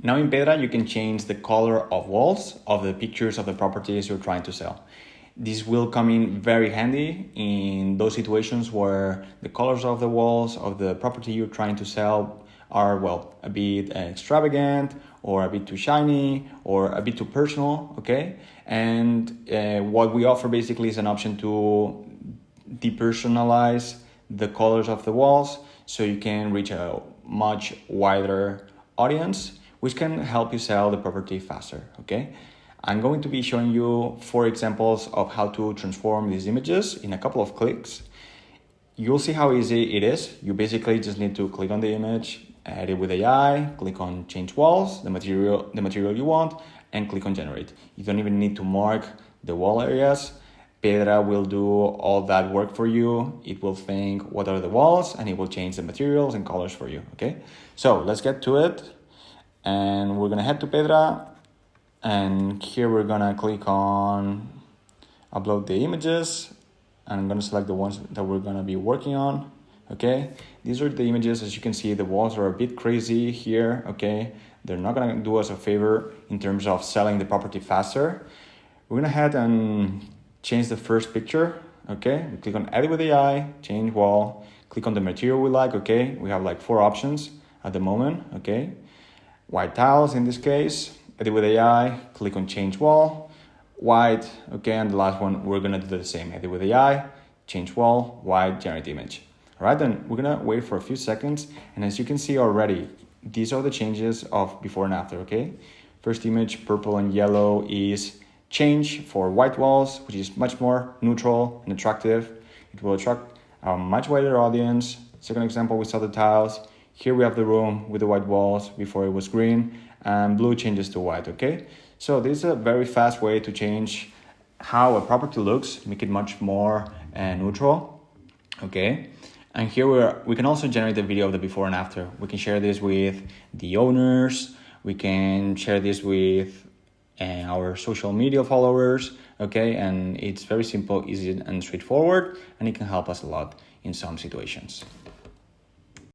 Now in Pedra, you can change the color of walls of the pictures of the properties you're trying to sell. This will come in very handy in those situations where the colors of the walls of the property you're trying to sell are, well, a bit extravagant or a bit too shiny or a bit too personal, okay? And what we offer basically is an option to depersonalize the colors of the walls so you can reach a much wider audience, which can help you sell the property faster, okay? I'm going to be showing you 4 examples of how to transform these images in a couple of clicks. You'll see how easy it is. You basically just need to click on the image, edit with AI, click on change walls, the material you want, and click on generate. You don't even need to mark the wall areas. Pedra will do all that work for you. It will think what are the walls and it will change the materials and colors for you, okay? So let's get to it. And we're gonna head to Pedra. And here we're gonna click on upload the images. And I'm gonna select the ones that we're gonna be working on, okay? These are the images. As you can see, the walls are a bit crazy here, okay? They're not gonna do us a favor in terms of selling the property faster. We're gonna head and change the first picture, okay? We click on edit with AI, change wall, click on the material we like, okay? We have like 4 options at the moment, okay? White tiles in this case, edit with AI, click on change wall, white, okay? And the last one, we're gonna do the same, edit with AI, change wall, white, generate image. All right, then we're gonna wait for a few seconds. And as you can see already, these are the changes of before and after, okay? First image, purple and yellow is change for white walls, which is much more neutral and attractive. It will attract a much wider audience. Second example, we saw the tiles. Here we have the room with the white walls. Before it was green, and blue changes to white, okay? So this is a very fast way to change how a property looks, make it much more neutral, okay? And here we can also generate a video of the before and after. We can share this with the owners. We can share this with our social media followers, okay? And it's very simple, easy, and straightforward, and it can help us a lot in some situations.